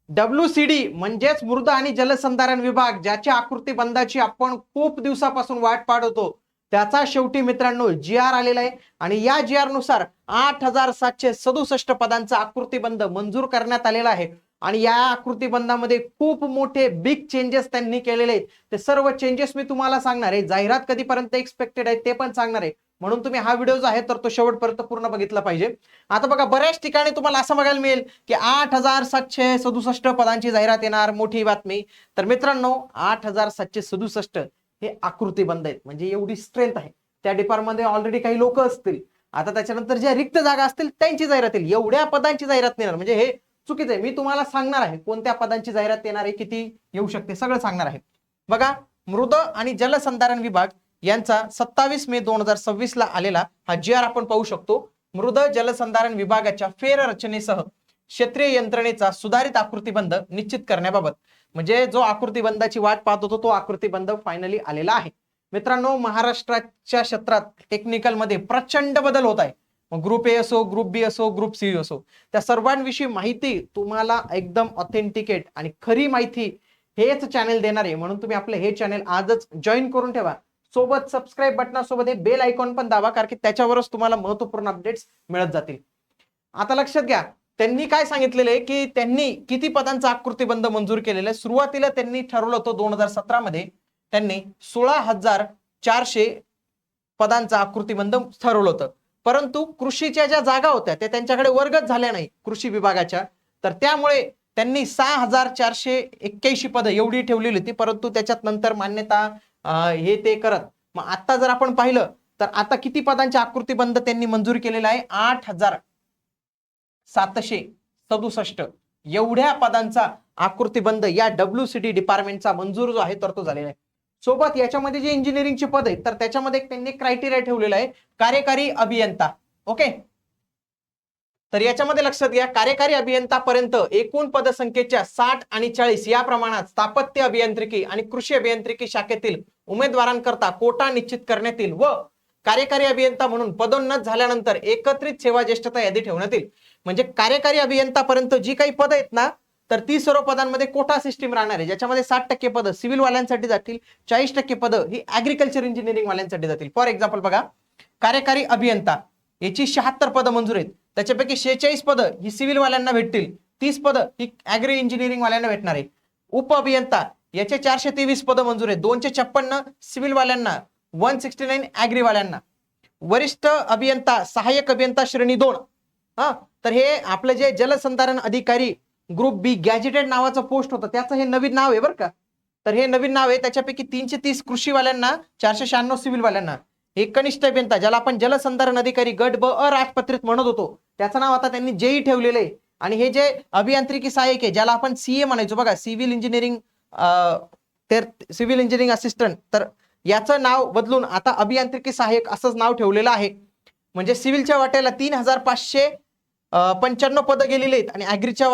WCD म्हणजेच मृद आणि जलसंधारण विभाग, ज्याच्या आकृती बंधाची आपण खूप दिवसापासून वाट पाहत होतो, त्याचा शेवटी मित्रांनो GR आलेला आहे. आणि या GR नुसार 8767 पदांचा आकृतीबंध मंजूर करण्यात आलेला आहे. आणि या आकृतीबंधामध्ये खूप मोठे बिग चेंजेस त्यांनी केलेले आहेत. ते सर्व चेंजेस मी तुम्हाला सांगणार आहे. जाहिरात कधीपर्यंत एक्सपेक्टेड आहे ते पण सांगणार आहे. म्हणून तुम्ही हा व्हिडिओ जो आहे तर तो शेवटपर्यंत पूर्ण बघितला पाहिजे. आता बघा, बऱ्याच ठिकाणी तुम्हाला असं बघायला मिळेल की 8767 पदांची जाहिरात येणार, मोठी बातमी. तर मित्रांनो 8767 हे आकृतीबंध आहेत, म्हणजे एवढी स्ट्रेंथ आहे. त्या डिपार्टमेंटमध्ये ऑलरेडी काही लोक असतील. आता त्याच्यानंतर ज्या रिक्त जागा असतील त्यांची जाहिरात येईल. एवढ्या पदांची जाहिरात येणार म्हणजे हे चुकीचं आहे. मी तुम्हाला सांगणार आहे कोणत्या पदांची जाहिरात येणार आहे, किती येऊ शकते, सगळं सांगणार आहे. बघा, मृद आणि जलसंधारण विभाग यांचा 27 मे 2026 ला आलेला हा GR आपण पाहू शकतो. मृद जलसंधारण विभागाच्या फेररचनेसह क्षेत्रीय यंत्रणेचा सुधारित आकृतीबंध निश्चित करण्याबाबत, म्हणजे जो आकृतीबंधाची वाट पाहत होतो तो आकृतीबंध फायनली आलेला आहे. मित्रांनो, महाराष्ट्राच्या क्षेत्रात टेक्निकल मध्ये प्रचंड बदल होत आहे. मग ग्रुप ए असो, ग्रुप बी असो, ग्रुप सी असो, त्या सर्वांविषयी माहिती तुम्हाला एकदम ऑथेंटिकेट आणि खरी माहिती हेच चॅनल देणार आहे. म्हणून तुम्ही आपलं हे चॅनल आजच जॉईन करून ठेवा. सोबत सबस्क्राईब बटनासोबत हे बेल आयकॉन पण दाबा, कारण की त्याच्यावरच तुम्हाला महत्वपूर्ण अपडेट्स मिळत जातील. आता लक्षात घ्या, त्यांनी काय सांगितलेलं आहे की त्यांनी किती पदांचा आकृतीबंध मंजूर केलेला आहे. सुरुवातीला त्यांनी ठरवलं होतं 2017 मध्ये त्यांनी 16,400 पदांचा आकृतीबंध ठरवलं होतं. परंतु कृषीच्या ज्या जागा होत्या त्या त्यांच्याकडे वर्गच झाल्या नाही कृषी विभागाच्या, तर त्यामुळे त्यांनी 6,481 पदं एवढी ठेवलेली होती. परंतु त्याच्यात नंतर मान्यता हे ते करत, मग आता जर आपण पाहिलं तर आता किती पदांचे आकृतीबंध त्यांनी मंजूर केलेला आहे, 8,767 एवढ्या पदांचा आकृतीबंध या WCD डिपार्टमेंटचा मंजूर जो आहे तर तो झालेला आहे. सोबत याच्यामध्ये जे इंजिनिअरिंगचे पद आहेत तर त्याच्यामध्ये त्यांनी क्रायटेरिया ठेवलेला आहे, कार्यकारी अभियंता. ओके, तर याच्यामध्ये लक्षात घ्या, कार्यकारी अभियंता पर्यंत एकूण पदसंख्येच्या 60 आणि 40 या प्रमाणात स्थापत्य अभियांत्रिकी आणि कृषी अभियांत्रिकी शाखेतील उमेदवारांकरता कोटा निश्चित करण्यात येईल व कार्यकारी अभियंता म्हणून पदोन्नत झाल्यानंतर एकत्रित सेवा ज्येष्ठता यादी ठेवण्यात येईल. म्हणजे कार्यकारी अभियंता पर्यंत जी काही पद आहेत ना, तर ती सर्व पदांमध्ये कोटा सिस्टीम राहणार आहे, ज्याच्यामध्ये 60% पदं सिव्हिल वाल्यांसाठी जातील, 40% पदं ही ऍग्रिकल्चर इंजिनिअरिंग वाल्यांसाठी जातील. फॉर एक्झाम्पल बघा, कार्यकारी अभियंता याची 76 पदं मंजूर आहेत, त्याच्यापैकी 46 पदं ही सिव्हिल वाल्यांना भेटतील, 30 पदं ही ऍग्री इंजिनिअरिंग वाल्यांना भेटणार आहे. उप अभियंता याचे 423 पदं मंजूर आहेत, 256 सिव्हिल वाल्यांना, 169 ऍग्री वाल्यांना. वरिष्ठ अभियंता, सहाय्यक अभियंता श्रेणी 2, तर हे आपलं जे जलसंधारण अधिकारी ग्रुप बी गॅजेटेड नावाचं पोस्ट होतं त्याचं हे नवीन नाव आहे बरं का. तर हे नवीन नाव आहे, त्याच्यापैकी 330 कृषीवाल्यांना, 496 सिव्हिल वाल्यांना. हे कनिष्ठ अभियंता ज्याला आपण जलसंधारण अधिकारी गट ब अराजपत्रित म्हणत होतो त्याचं नाव आता त्यांनी JE ठेवलेलं आहे. आणि हे जे अभियांत्रिकी सहाय्यक आहे ज्याला आपण CA म्हणायचो बघा, civil engineering civil engineering assistant, तर याचं नाव बदलून आता अभियांत्रिकी सहाय्यक असंच नाव ठेवलेलं आहे. म्हणजे सिव्हिलच्या वाट्याला 3,595 पदं गेलेली आहेत आणि ऍग्रीच्या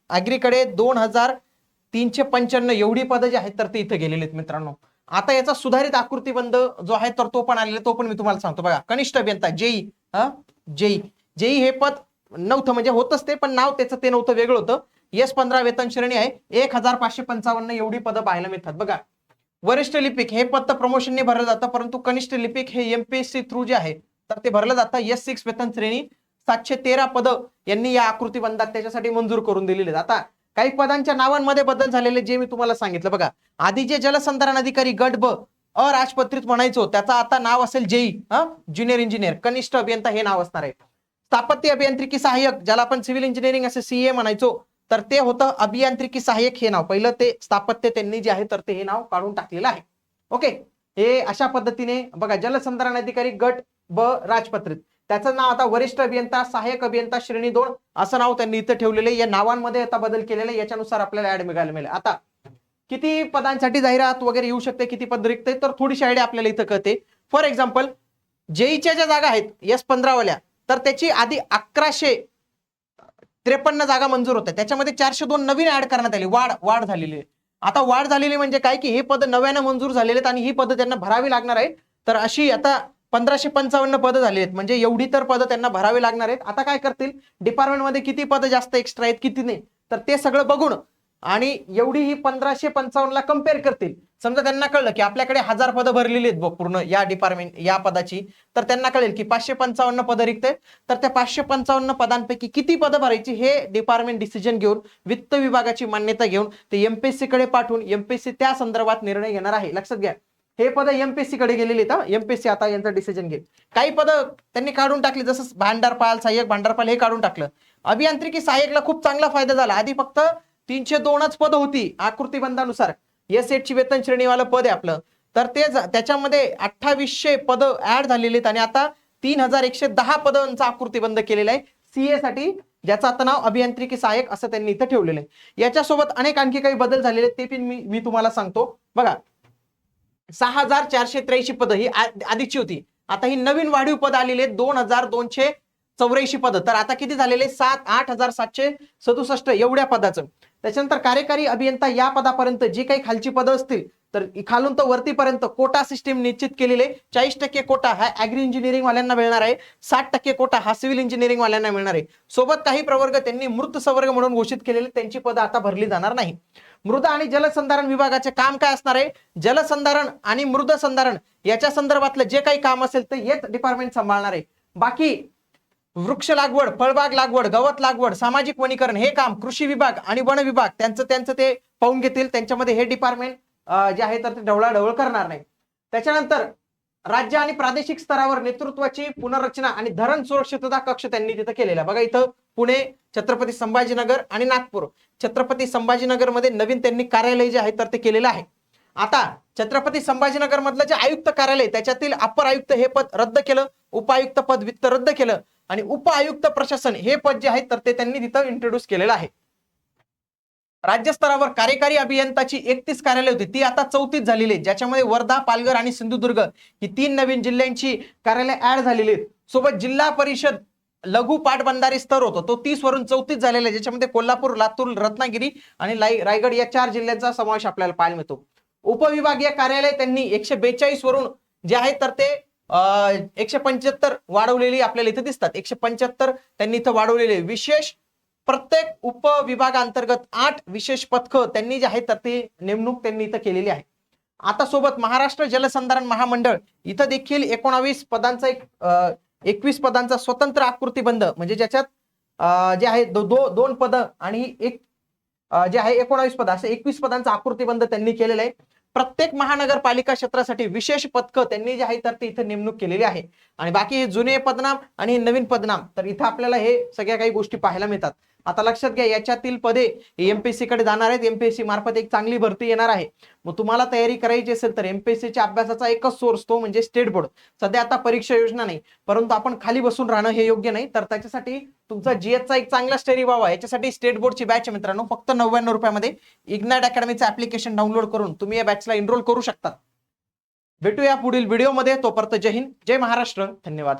ऍग्रीकडे 2,395 एवढी पदं जी आहेत तर ते इथं गेलेली आहेत मित्रांनो. आता याचा सुधारित आकृतीबंध जो आहे तर तो पण आलेला, तो पण मी तुम्हाला सांगतो. बघा, कनिष्ठ अभियंता JE हे पद नव्हतं, म्हणजे होतच ते पण नाव त्याचं ते नव्हतं, वेगळं होतं. S15 वेतन श्रेणी आहे, 1,555 एवढी पदं पाहायला मिळतात. बघा, वरिष्ठ लिपिक हे पद तर प्रमोशनने भरलं जातं, परंतु कनिष्ठ लिपिक हे MPSC थ्रू जे आहे तर ते भरलं जातं. S6 वेतन श्रेणी 713 पदं यांनी या आकृतीबंधात त्याच्यासाठी मंजूर करून दिलेले आहेत. आता काही पदांच्या नावांमध्ये बदल झालेले जे मी तुम्हाला सांगितलं. बघा, आधी जे जलसंधारण अधिकारी गट ब अराजपत्रित म्हणायचो त्याचा आता नाव असेल JE ज्युनियर इंजिनियर, कनिष्ठ अभियंता हे नाव असणार आहे. स्थापत्य अभियांत्रिकी सहाय्यक ज्याला आपण सिव्हिल इंजिनिअरिंग असे CA म्हणायचो तर ते होतं अभियांत्रिकी सहाय्यक हे नाव. पहिलं ते स्थापत्य त्यांनी जे आहे तर ते हे नाव काढून टाकलेलं आहे. ओके, हे अशा पद्धतीने बघा, जलसंधारण अधिकारी गट ब राजपत्रित त्याचं नाव आता वरिष्ठ अभियंता, सहाय्यक अभियंता श्रेणी 2 असं नाव त्यांनी इथं ठेवलेलं आहे. या नावांमध्ये आता बदल केलेला आहे, याच्यानुसार आपल्याला ऍड मिळायला मिळेल. आता किती पदांसाठी जाहिरात वगैरे येऊ शकते, किती पद रिक्त आहे, तर थोडीशी आयडिया आपल्याला इथं कळते. फॉर एक्झाम्पल, JEच्या ज्या जागा आहेत S15 वाल्या, तर त्याची आधी 1153 जागा मंजूर होत्या, त्याच्यामध्ये 402 नवीन ऍड करण्यात आली, वाढ झालेली आहे. आता वाढ झालेली म्हणजे काय की हे पद नव्यानं मंजूर झालेले आहेत आणि ही पद त्यांना भरावी लागणार आहेत. तर अशी आता 1555 पदं झाली आहेत, म्हणजे एवढी तर पदं त्यांना भरावी लागणार आहेत. आता काय करतील, डिपार्टमेंटमध्ये किती पदं जास्त एक्स्ट्रा आहेत किती नाही तर ते सगळं बघून आणि एवढी ही 1555 ला कम्पेअर करतील. समजा त्यांना कळलं की आपल्याकडे 1000 पदं भरलेली आहेत पूर्ण या डिपार्टमेंट या पदाची, तर त्यांना कळेल की 555 पदं रिक्त आहेत. तर त्या 555 पदांपैकी किती पदं भरायची हे डिपार्टमेंट डिसिजन घेऊन वित्त विभागाची मान्यता घेऊन ते एमपीएससी कडे पाठवून एमपीएससी त्या संदर्भात निर्णय घेणार आहे. लक्षात घ्या, हे पद एमपीएससी कडे गेलेली आहेत. एमपीएससी आता यांचं डिसिजन घेईल. काही पद त्यांनी काढून टाकली, जसं भांडारपाल, सहाय्यक भांडारपाल हे काढून टाकलं. अभियांत्रिकी सहाय्यकला खूप चांगला फायदा झाला. आधी फक्त 302च पद होती आकृतीबंधानुसार. एस8 ची वेतन श्रेणीवालं पद आहे आपलं, तर ते त्याच्यामध्ये 2800 पद ऍड झालेली आहेत आणि आता 3110 पदांचा आकृतीबंध केलेला आहे सीए साठी, ज्याचं आता नाव अभियांत्रिकी सहाय्यक असं त्यांनी इथं ठेवलेलं आहे. याच्यासोबत अनेक आणखी काही बदल झालेले ते पण मी तुम्हाला सांगतो. बघा, 6483 पद ही आधीची होती, आता ही नवीन वाढीव पद आलेली आहेत 2284 पद. तर आता किती झालेले 8767 एवढ्या पदाचं. त्याच्यानंतर कार्यकारी अभियंता या पदापर्यंत जी काही खालची पदं असतील तर खालून तर वरतीपर्यंत कोटा सिस्टीम निश्चित केलेले. 40% कोटा हा ऍग्री इंजिनिअरिंग वाल्यांना मिळणार आहे, 60% कोटा हा सिव्हिल इंजिनिअरिंग वाल्यांना मिळणार आहे. सोबत काही प्रवर्ग त्यांनी मृत संवर्ग म्हणून घोषित केलेले, त्यांची पदं आता भरली जाणार नाही. मृदा आणि जलसंधारण विभागाचे काम काय असणार आहे? जलसंधारण आणि मृद संधारण याच्या संदर्भातलं जे काही काम असेल ते हेच डिपार्टमेंट सांभाळणार आहे. बाकी वृक्ष लागवड, फळबाग लागवड, गवत लागवड, सामाजिक वनीकरण हे काम कृषी विभाग आणि वन विभाग त्यांचं ते पाहून घेतील. त्यांच्यामध्ये हे डिपार्टमेंट जे आहे तर ते ढवळाढवळ करणार नाही. त्याच्यानंतर राज्य आणि प्रादेशिक स्तरावर नेतृत्वाची पुनर्रचना आणि धरण सुरक्षितता कक्ष त्यांनी तिथं केलेला. बघा, इथं पुणे, छत्रपती संभाजीनगर आणि नागपूर. छत्रपती संभाजीनगर मध्ये नवीन त्यांनी कार्यालय जे आहे तर ते केलेलं आहे. आता छत्रपती संभाजीनगर मधलं जे आयुक्त कार्यालय त्याच्यातील अपर आयुक्त हे पद रद्द केलं, उपायुक्त पद वित्त रद्द केलं आणि उप आयुक्त प्रशासन हे पद जे आहे तर ते त्यांनी तिथं इंट्रोड्यूस केलेलं आहे. राज्य स्तरावर कार्यकारी अभियंताची 31 कार्यालय होती, ती आता 34 झालेली आहेत, ज्याच्यामध्ये वर्धा, पालघर आणि सिंधुदुर्ग ही 3 नवीन जिल्ह्यांची कार्यालय ऍड झालेली आहेत. सोबत जिल्हा परिषद लघु पाटबंधारे स्तर होतो तो 30 वरून 34 झालेला आहे, ज्याच्यामध्ये कोल्हापूर, लातूर, रत्नागिरी आणि रायगड या 4 जिल्ह्यांचा समावेश आपल्याला पाहायला मिळतो. उपविभागीय कार्यालय त्यांनी 142 वरून जे आहे तर ते 175 वाढवलेली आपल्याला इथे दिसतात. 175 त्यांनी इथं वाढवलेले. विशेष प्रत्येक उपविभागांतर्गत 8 विशेष पथक त्यांनी जे आहे तर ते नेमणूक त्यांनी इथं केलेली आहे. आता सोबत महाराष्ट्र जलसंधारण महामंडळ इथं देखील 19 पदांचा 21 पदांचा स्वतंत्र आकृतीबंध, म्हणजे ज्याच्यात जे आहे 2 पद आणि एक जे आहे 19 पद, असे 21 पदांचा आकृतीबंध त्यांनी केलेला आहे. प्रत्येक महानगरपालिका क्षेत्रासाठी विशेष पथक त्यांनी जे आहे तर ते इथं नेमणूक केलेली आहे. आणि बाकी हे जुने पदनाम आणि नवीन पदनाम, तर इथं आपल्याला हे सगळ्या काही गोष्टी पाहायला मिळतात. आता लक्षात घ्या, याच्यातील पदे एमपीएससी कडे जाणार आहेत. एमपीएससी मार्फत एक चांगली भरती येणार आहे. मग तुम्हाला तयारी करायची असेल तर एमपीएससीच्या अभ्यासाचा एकच सोर्स तो म्हणजे स्टेट बोर्ड. सध्या आता परीक्षा योजना नाही, परंतु आपण खाली बसून राहणं हे योग्य नाही. तर त्याच्यासाठी तुमचा जीएसचा एक चांगला स्टडी व्हावा याच्यासाठी स्टेट बोर्डची बॅच मित्रांनो फक्त 99 रुपयामध्ये इग्नाइट अकॅडमीचं ऍप्लिकेशन डाउनलोड करून तुम्ही या बॅचला एनरोल करू शकता. भेटूया पुढील व्हिडिओमध्ये. तोपर्यंत जय हिंद, जय महाराष्ट्र, धन्यवाद.